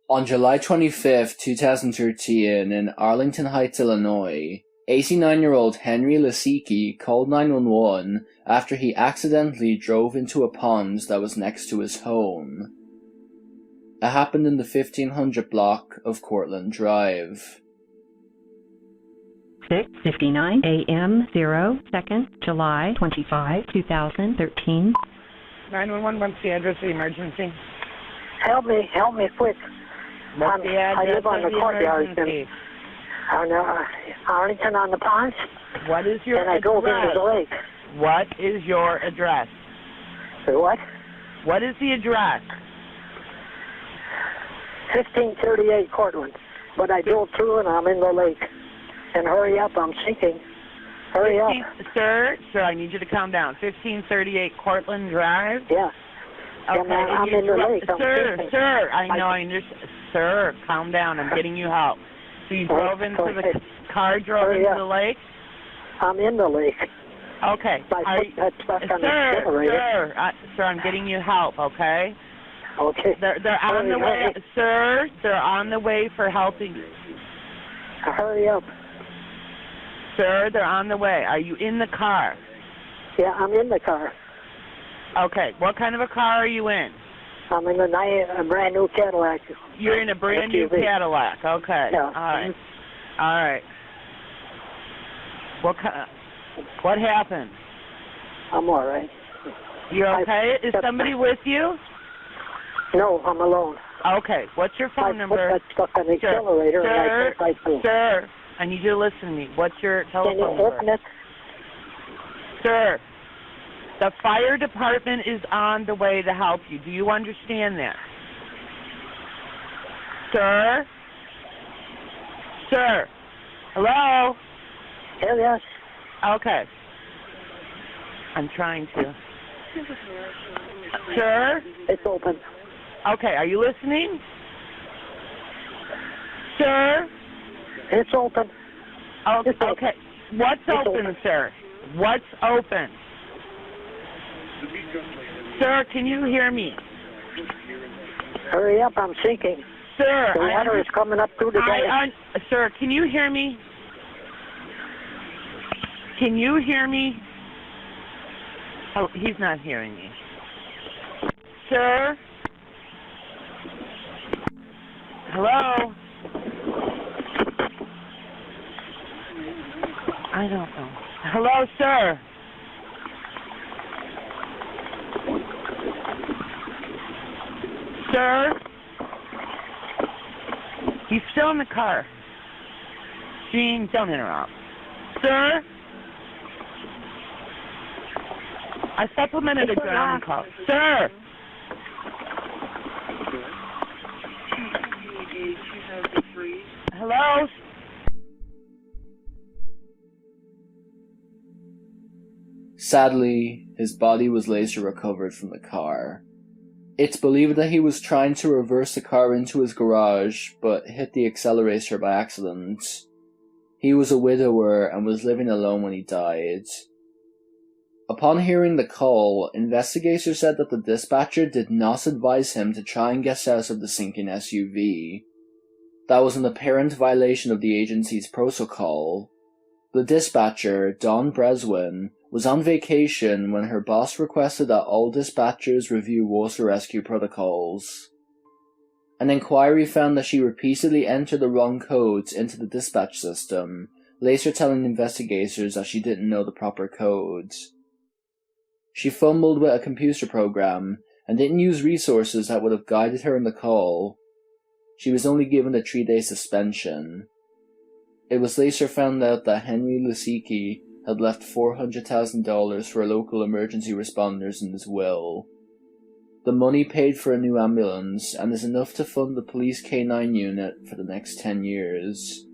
On July 25, 2013, in Arlington Heights, Illinois, 89-year-old Henry Lasicki called 911 after he accidentally drove into a pond that was next to his home. It happened in the 1500 block of Cortlandt Drive. 6:59 a.m. 02nd, July 25, 2013. 911, what's the address of the emergency? Help me quick. What's the address I live on of the the courtyard emergency? on Arlington on the Ponds, What is your and I drove into the lake. What is your address? What? What is the address? 1538 Cortlandt. But I drove through and I'm in the lake. And hurry up, I'm sinking. Hurry up. Sir, I need you to calm down. 1538 Cortlandt Drive? Yeah. Okay, And I'm in the lake. Sir, I understand. Sir, calm down. I'm getting you help. So you drove into the car, drove into the lake? I'm in the lake. Okay. My foot got stuck on the generator. Sir, I'm getting you help, okay? Okay. They're on the way, sir. They're on the way for helping you. Hurry up. Sir, they're on the way. Are you in the car? Yeah, I'm in the car. Okay. What kind of a car are you in? I'm in a brand new Cadillac. You're in a brand new Cadillac. Okay. Yeah. All right. All right. What happened? I'm all right. You're okay? Is somebody with you? No, I'm alone. Okay. What's your phone number? My foot got stuck on the accelerator and I went right through. Sir, I need you to listen to me. What's your telephone number? Can you open it? Sir, the fire department is on the way to help you. Do you understand that? Sir? Sir? Hello? Yes. Okay. I'm trying to. Sir? It's open. Okay, are you listening? Sir? It's open. Okay. What's open, sir? What's open? Sir, can you hear me? Hurry up, I'm sinking. Sir, the water is coming up through the gate. Sir, can you hear me? Can you hear me? Oh, he's not hearing me. Sir? Hello? I don't know. Hello, sir? Sir? He's still in the car. Gene, don't interrupt. Sir? I supplemented a ground call. Sir! Hello? Sadly, his body was later recovered from the car. It's believed that he was trying to reverse the car into his garage, but hit the accelerator by accident. He was a widower and was living alone when he died. Upon hearing the call, investigators said that the dispatcher did not advise him to try and get out of the sinking SUV. That was an apparent violation of the agency's protocol. The dispatcher, Dawn Brezwyn, was on vacation when her boss requested that all dispatchers review water rescue protocols. An inquiry found that she repeatedly entered the wrong codes into the dispatch system, later telling investigators that she didn't know the proper codes. She fumbled with a computer program and didn't use resources that would have guided her in the call. She was only given a 3-day suspension. It was later found out that Henry Lasicki had left $400,000 for local emergency responders in his will. The money paid for a new ambulance and is enough to fund the police K-9 unit for the next 10 years.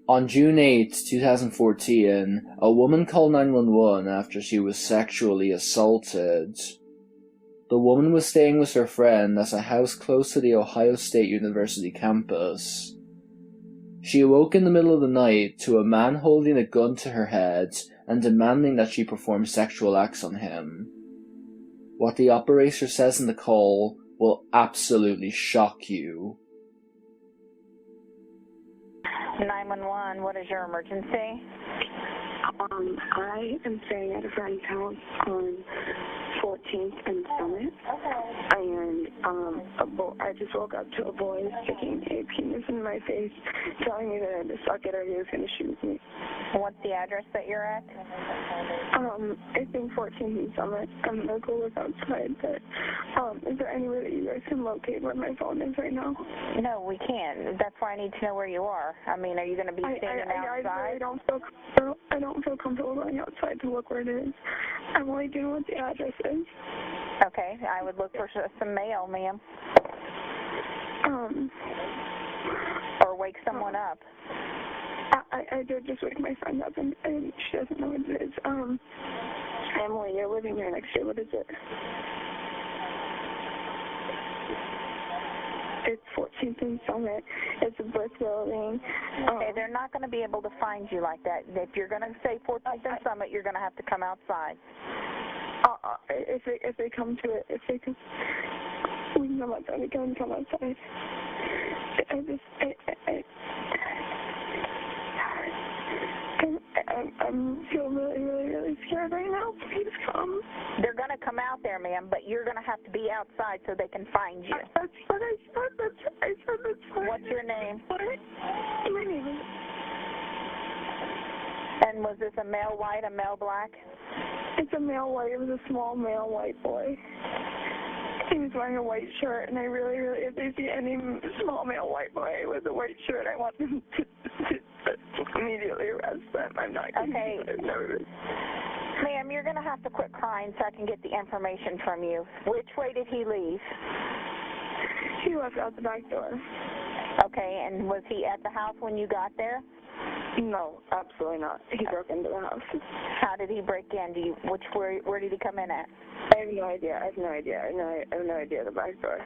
On June 8, 2014, a woman called 911 after she was sexually assaulted. The woman was staying with her friend at a house close to the Ohio State University campus. She awoke in the middle of the night to a man holding a gun to her head and demanding that she perform sexual acts on him. What the operator says in the call will absolutely shock you. 911, what is your emergency? I am staying at a friend's house on 14th and Summit, and I just woke up to a boy sticking a penis in my face, telling me that I had to suck it or he was going to shoot me. What's the address that you're at? I think 14th and Summit. I'm going to go look outside, but is there any way that you guys can locate where my phone is right now? No, we can't. That's why I need to know where you are. I mean, are you going to be standing outside? I really don't feel comfortable going outside to look where it is. I'm only doing what the address is. Okay, I would look for some mail, ma'am. Or wake someone up. I did just wake my friend up, and she doesn't know what it is. Emily, you're living here next year. What is it? It's 14th and Summit. It's a brick building. Okay, they're not going to be able to find you like that. If you're going to say 14th and Summit, you're going to have to come outside. If they come to it, we can come outside. We can come outside. I feel really, really, really scared right now. Please come. They're going to come out there, ma'am, but you're going to have to be outside so they can find you. That's what I said. I said that's fine. What's your name? My name is... And was this a male white, a male black? It's a male white. It was a small male white boy. He was wearing a white shirt, and I really, really, if they see any small male white boy with a white shirt, I want them to immediately arrest them. I'm not kidding. Okay. I've never been... Ma'am, you're going to have to quit crying so I can get the information from you. Which way did he leave? He left out the back door. Okay, and was he at the house when you got there? No, absolutely not. He broke into the house. How did he break in? Where did he come in at? I have no idea. I have no idea the back door.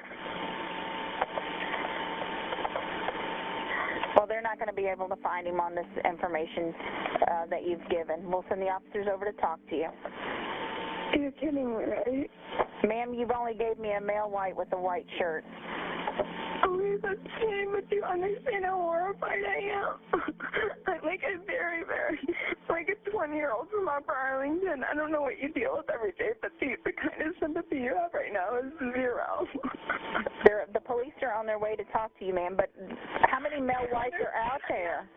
Well, they're not going to be able to find him on this information that you've given. We'll send the officers over to talk to you. You're kidding me, right? Ma'am, you've only gave me a male white with a white shirt. Oh, that's shame, but you understand how horrified I am. I'm like a very, very, like a 20-year-old from Upper Arlington. I don't know what you deal with every day, but the kind of sympathy you have right now is zero. The police are on their way to talk to you, ma'am, but how many male whites are out there?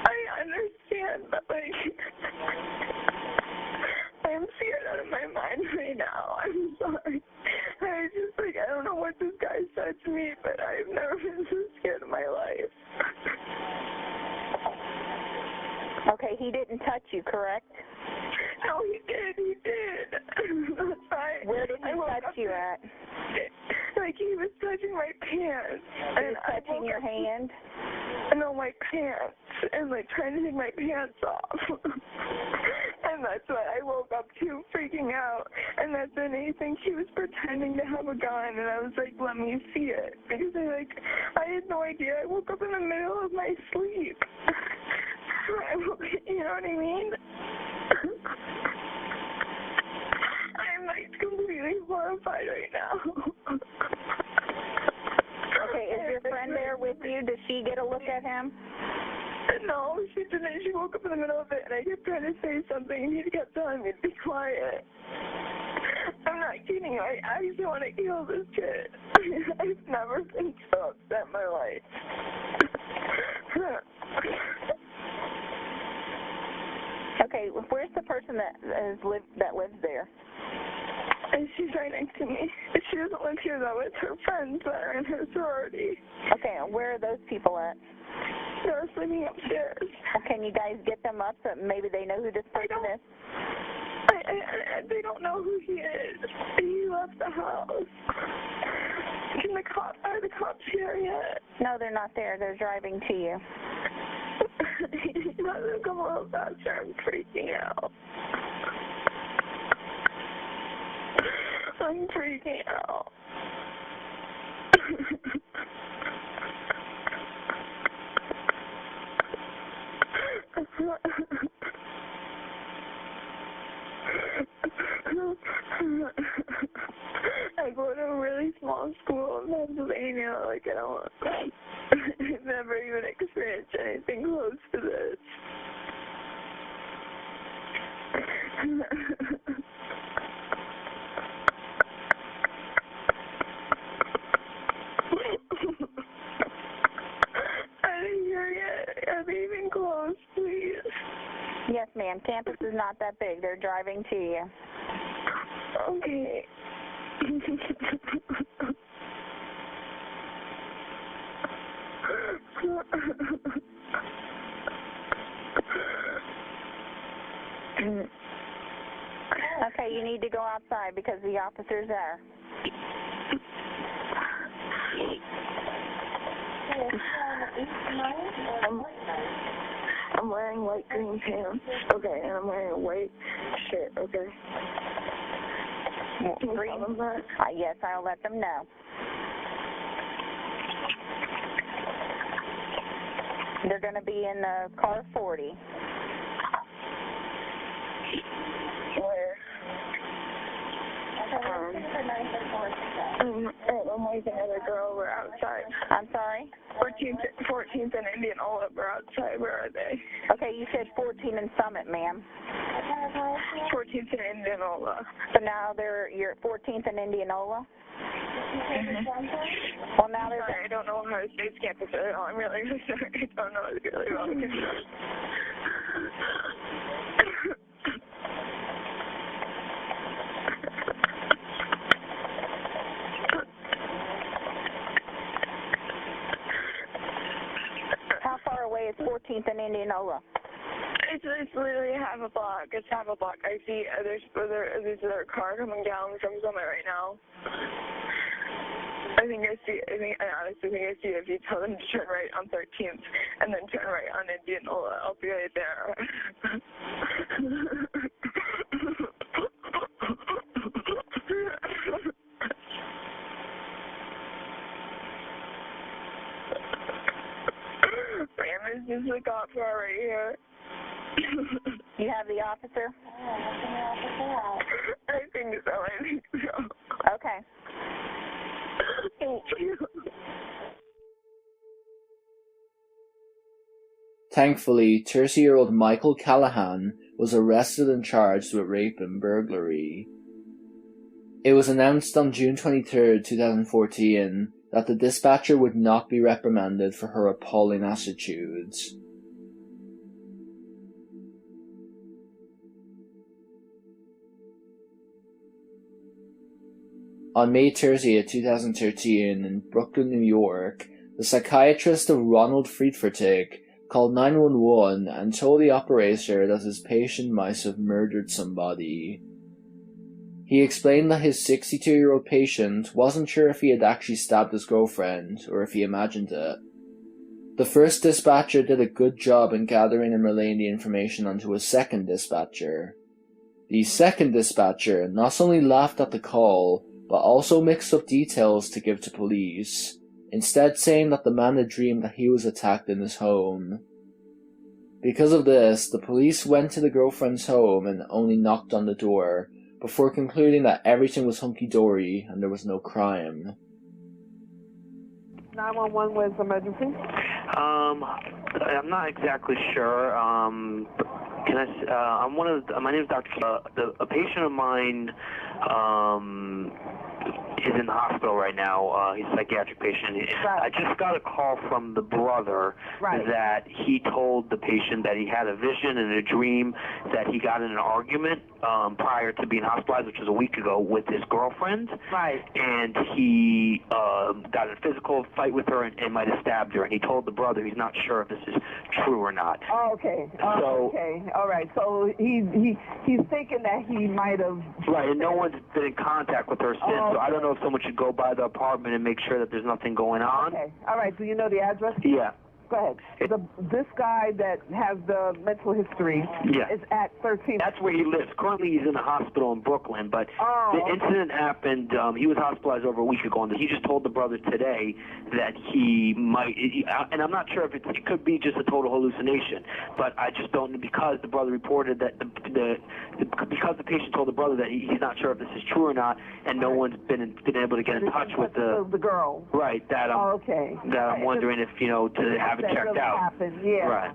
I understand, but like... I'm scared out of my mind right now. I'm sorry. I don't know what this guy said to me, but I've never been so scared in my life. Okay, he didn't touch you, correct? No, he did. That's right. Where did he touch you at? Like he was touching my pants. He was touching your hand? No, my pants. And like trying to take my pants off. And that's when I woke up too, freaking out. And that's when he thinks he was pretending to have a gun. And I was like, let me see it. Because I had no idea. I woke up in the middle of my sleep. You know what I mean? I'm like completely horrified right now. Okay, is your friend there with you? Does she get a look at him? No, she didn't. She woke up in the middle of it, and I kept trying to say something, and he kept telling me to be quiet. I'm not kidding you. I actually want to kill this kid. I've never been so upset in my life. Okay, where's the person that lives there? And she's right next to me. She doesn't live here, though. It's her friends that are in her sorority. Okay, where are those people at? They're sleeping upstairs. Can you guys get them up so maybe they know who this person is? They don't know who he is. He left the house. Are the cops here yet? No, they're not there. They're driving to you. He doesn't come a little faster. I'm freaking out. I'm freaking out. really small school in Pennsylvania. Like, I don't, I've never even experienced anything close to this. I didn't hear yet. Are they even close, please? Yes, ma'am. Campus is not that big. They're driving to you. Okay. Okay, you need to go outside because the officer's there. I'm wearing light green pants. Okay, and I'm wearing a white shirt. Okay. Can you tell them that? Yes, I'll let them know. They're going to be in car 40. Where? I'm waiting another girl. We're outside. I'm sorry? 14th and Indianola. We're outside. Where are they? Okay, you said 14 in Summit, ma'am. 14th and Indianola. So now you're at 14th and Indianola? Well, now they're... Sorry, I don't know how to say campus at all. I'm really sorry. I don't know. It's really wrong. How far away is 14th and Indianola? It's literally half a block. It's half a block. I see there's a car coming down from somewhere right now. I honestly think I see if you tell them to turn right on 13th and then turn right on Indianola, I'll be right there. Ram is just a cop car right here. You have the officer? I think so. Okay. Thank you. Thankfully, 30-year-old Michael Callaghan was arrested and charged with rape and burglary. It was announced on June 23, 2014, that the dispatcher would not be reprimanded for her appalling attitudes. On May 30, 2013, in Brooklyn, New York, the psychiatrist of Ronald Friedfertig called 911 and told the operator that his patient might have murdered somebody. He explained that his 62-year-old patient wasn't sure if he had actually stabbed his girlfriend or if he imagined it. The first dispatcher did a good job in gathering and relaying the information onto a second dispatcher. The second dispatcher not only laughed at the call, but also mixed up details to give to police, instead saying that the man had dreamed that he was attacked in his home. Because of this, the police went to the girlfriend's home and only knocked on the door, before concluding that everything was hunky-dory and there was no crime. 911 was emergency? I'm not exactly sure. My name is Dr. A patient of mine, is in the hospital right now. He's a psychiatric patient. Right. I just got a call from the brother that he told the patient that he had a vision and a dream that he got in an argument prior to being hospitalized, which was a week ago, with his girlfriend. Right. And he got in a physical fight with her and might have stabbed her. And he told the brother he's not sure if this is true or not. Oh, okay. Okay. All right. So he's thinking that he might have. Right, and no one's been in contact with her since. Oh, okay. So I don't know if someone should go by the apartment and make sure that there's nothing going on. Okay. All right. Do you know the address? Yeah. Go ahead. This guy that has the mental history is at 13. That's where he lives. Currently, he's in a hospital in Brooklyn, but the incident happened, he was hospitalized over a week ago, and he just told the brother today that he might, and I'm not sure if it could be just a total hallucination, but I just don't know, because the brother reported that because the patient told the brother that he's not sure if this is true or not, and no one's been able to get in touch with the girl. Right, that I'm wondering if, to have it checked really out. Happened. Yeah. Right.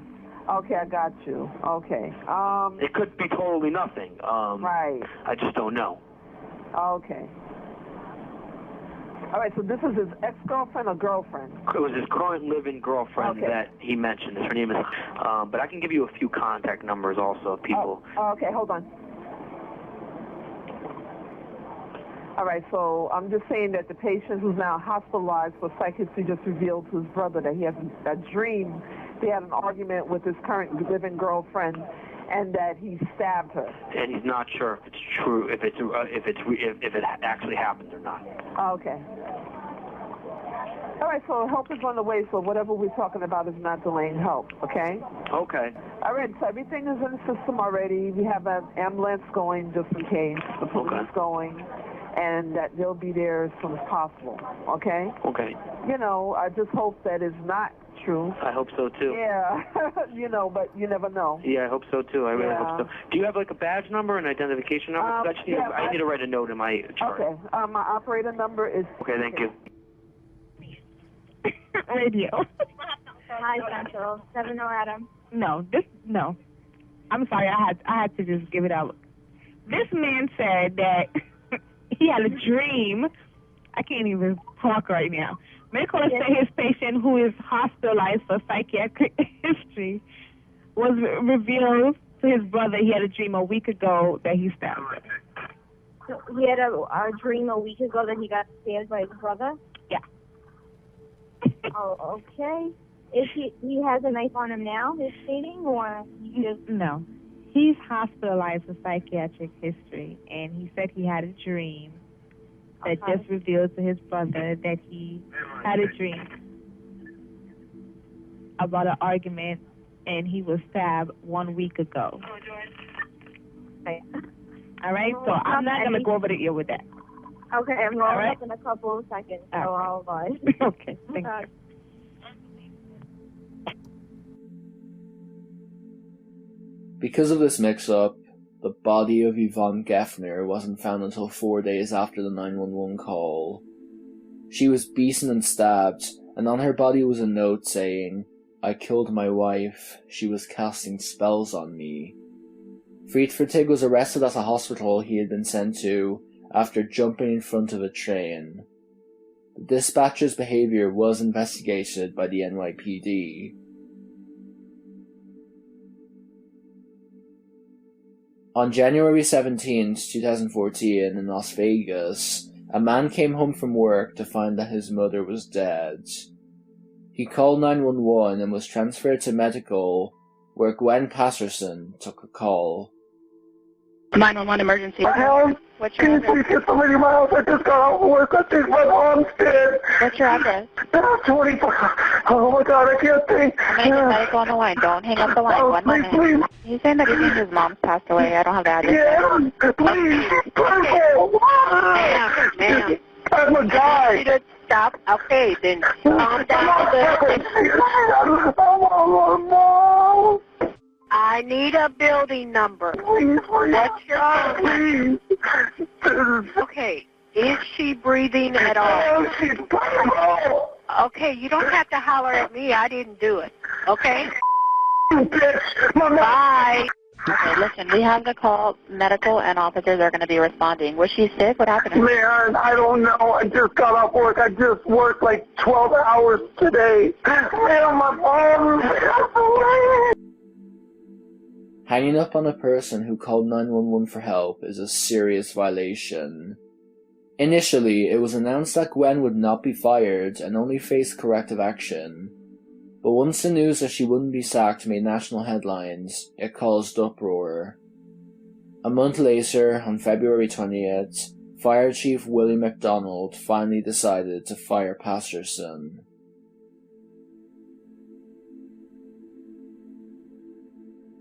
Okay, I got you. Okay. It could be totally nothing. Right. I just don't know. Okay. All right, so this is his ex-girlfriend or girlfriend? It was his current living girlfriend that he mentioned. Her name is, but I can give you a few contact numbers also of people. Okay, hold on. All right, so I'm just saying that the patient who's now hospitalized for psychiatry just revealed to his brother that he has a dream. He had an argument with his current living girlfriend, and that he stabbed her. And he's not sure if it's true, if it actually happened or not. Okay. All right, so help is on the way, so whatever we're talking about is not delaying help, okay? Okay. All right, so everything is in the system already. We have an ambulance going just in case. The police is going, and that they'll be there as soon as possible, okay? Okay. I just hope that is not true. I hope so, too. Yeah, but you never know. Yeah, I hope so, too. I really hope so. Do you have, a badge number, an identification number? I need to write a note in my chart. Okay. My operator number is... Okay, thank you. Radio. Hi, Central. 70 Adam. No. I'm sorry, I had to just give it out. This man said that he had a dream. I can't even talk right now. Medical say his patient, who is hospitalized for psychiatric history, was revealed to his brother he had a dream a week ago that he stabbed her. So he had a dream a week ago that he got stabbed by his brother? Yeah. Oh, okay. Is he has a knife on him now, he's stating, or he just... No. He's hospitalized for psychiatric history, and he said he had a dream that just revealed to his brother that he had a dream about an argument, and he was stabbed 1 week ago. Okay. All right? So I'm not going to go over the ear with that. Okay, I'm rolling up in a couple of seconds, so I'll bye. Okay, thank you. Because of this mix-up, the body of Yvonne Geffner wasn't found until 4 days after the 911 call. She was beaten and stabbed, and on her body was a note saying, "I killed my wife. She was casting spells on me." Friedfertig was arrested at a hospital he had been sent to after jumping in front of a train. The dispatcher's behavior was investigated by the NYPD. On January 17, 2014, in Las Vegas, a man came home from work to find that his mother was dead. He called 911 and was transferred to medical, where Gwen Patterson took a call. 911 emergency. What's your address? Can you get somebody in my house? I just got off work. I think my mom's dead. What's your address? 24. Oh my God, I can't think. I'm going to get medical on the line. Don't hang up the line. 1 moment. Please. He's saying that he thinks his mom's passed away. I don't have the address. Yeah, please. Ma'am. I'm a guy. You just stop. Okay, then calm down. I need a building number. What's your Okay, is she breathing at all? Okay, you don't have to holler at me. I didn't do it. Okay? Bye. Okay, listen, we have the call. Medical and officers are going to be responding. Was she sick? What happened? Man, I don't know. I just got off work. I just worked like 12 hours today. Man, my mom. Hanging up on a person who called 911 for help is a serious violation. Initially, it was announced that Gwen would not be fired and only face corrective action. But once the news that she wouldn't be sacked made national headlines, it caused uproar. A month later, on February 20th, Fire Chief Willie McDonald finally decided to fire Patterson.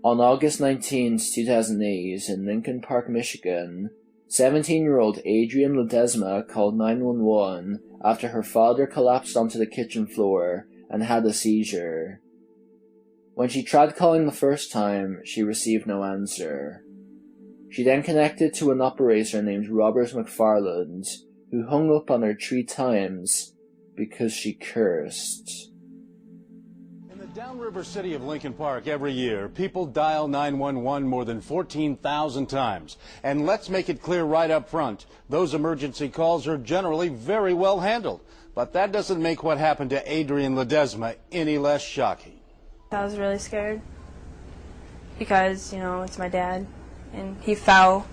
On August 19, 2008, in Lincoln Park, Michigan, 17-year-old Adrienne Ledesma called 911 after her father collapsed onto the kitchen floor and had a seizure. When she tried calling the first time, she received no answer. She then connected to an operator named Robert McFarland, who hung up on her 3 times because she cursed. In the downriver city of Lincoln Park every year, people dial 911 more than 14,000 times. And let's make it clear right up front, those emergency calls are generally very well handled. But that doesn't make what happened to Adrienne Ledesma any less shocking. I was really scared because, it's my dad, and he fell.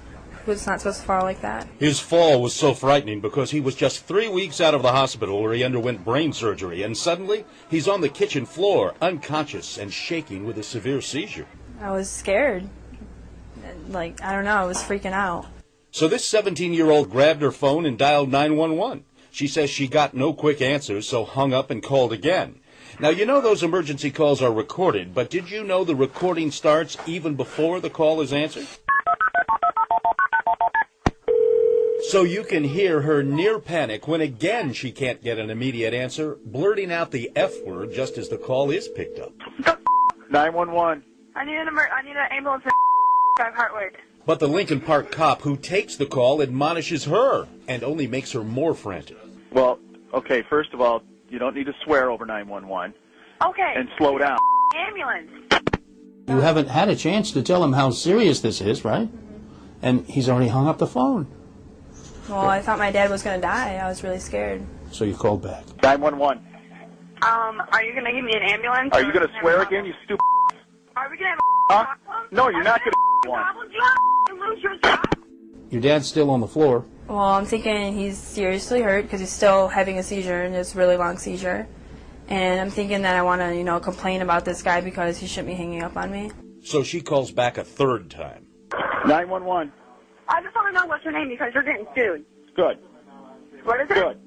He was not supposed to fall like that. His fall was so frightening because he was just 3 weeks out of the hospital where he underwent brain surgery, and suddenly he's on the kitchen floor, unconscious and shaking with a severe seizure. I was scared. I don't know, I was freaking out. So this 17-year-old grabbed her phone and dialed 911. She says she got no quick answers, so hung up and called again. Now, those emergency calls are recorded, but did you know the recording starts even before the call is answered? So you can hear her near panic when again she can't get an immediate answer, blurting out the F word just as the call is picked up. 911. I need an ambulance in 5 Hartwood. But the Lincoln Park cop who takes the call admonishes her and only makes her more frantic. Well, okay, first of all, you don't need to swear over 911. Okay. And slow down. Ambulance. You haven't had a chance to tell him how serious this is, right? And he's already hung up the phone. Well, I thought my dad was going to die. I was really scared. So you called back. 911. Are you going to give me an ambulance? Are you going to swear again, you stupid? Are we going to have a problem? No, you're not going to one. Do you lose your job? Your dad's still on the floor. Well, I'm thinking he's seriously hurt because he's still having a seizure, and it's a really long seizure. And I'm thinking that I want to, complain about this guy because he shouldn't be hanging up on me. So she calls back a third time. 911. I just want to know what's your name because you're getting sued. Good. What is it? Good.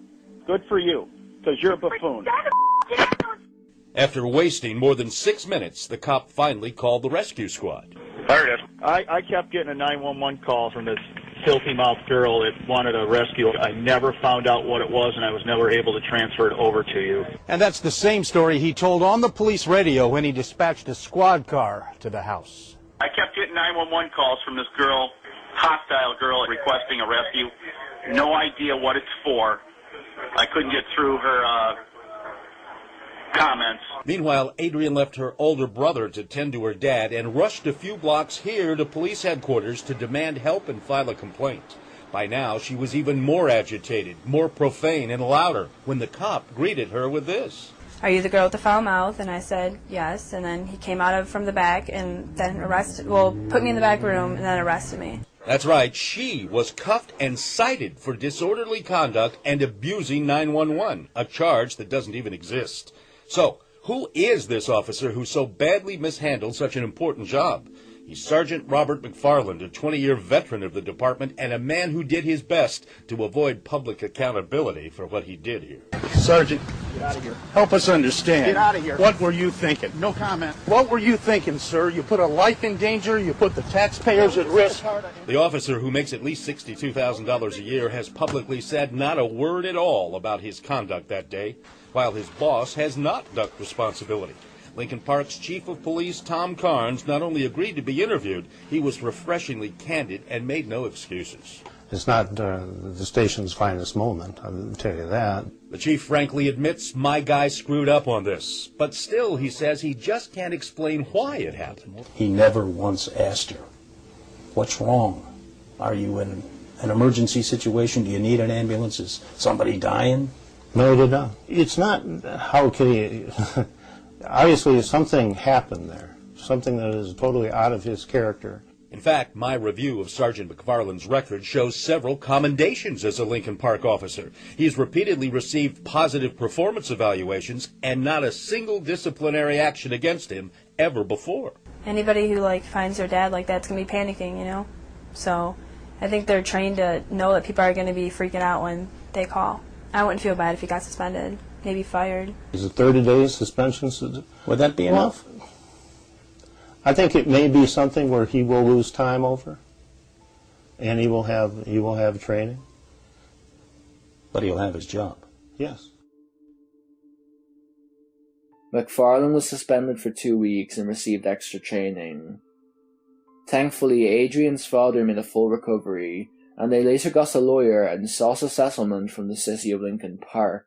Good for you, because you're a buffoon. After wasting more than 6 minutes, the cop finally called the rescue squad. There it is. I kept getting a 911 call from this filthy-mouthed girl that wanted a rescue. I never found out what it was, and I was never able to transfer it over to you. And that's the same story he told on the police radio when he dispatched a squad car to the house. I kept getting 911 calls from this girl, hostile girl, requesting a rescue. No idea what it's for. I couldn't get through her comments. Meanwhile, Adrienne left her older brother to tend to her dad and rushed a few blocks here to police headquarters to demand help and file a complaint. By now, she was even more agitated, more profane and louder when the cop greeted her with this. Are you the girl with the foul mouth? And I said, yes. And then he came out from the back and then put me in the back room and then arrested me. That's right, she was cuffed and cited for disorderly conduct and abusing 911, a charge that doesn't even exist. So, who is this officer who so badly mishandled such an important job? He's Sergeant Robert McFarland, a 20-year veteran of the department and a man who did his best to avoid public accountability for what he did here. Sergeant, Get out of here. help us understand. Get out of here. What were you thinking? No comment. What were you thinking, sir? You put a life in danger, you put the taxpayers at risk. The officer, who makes at least $62,000 a year, has publicly said not a word at all about his conduct that day, while his boss has not ducked responsibility. Lincoln Park's chief of police, Tom Carnes, not only agreed to be interviewed, he was refreshingly candid and made no excuses. It's not the station's finest moment, I'll tell you that. The chief frankly admits, my guy screwed up on this. But still, he says he just can't explain why it happened. He never once asked her, what's wrong? Are you in an emergency situation? Do you need an ambulance? Is somebody dying? No, he did not. It's not, how can he... Obviously, something happened there, something that is totally out of his character. In fact, my review of Sergeant McFarland's record shows several commendations as a Lincoln Park officer. He's repeatedly received positive performance evaluations and not a single disciplinary action against him ever before. Anybody who finds their dad like that's going to be panicking, So I think they're trained to know that people are going to be freaking out when they call. I wouldn't feel bad if he got suspended. Maybe fired. Is it 30 days suspension? Would that be enough? I think it may be something where he will lose time over, and he will have training. But he'll have his job. Yes. McFarland was suspended for 2 weeks and received extra training. Thankfully, Adrian's father made a full recovery, and they later got a lawyer and sought a settlement from the city of Lincoln Park.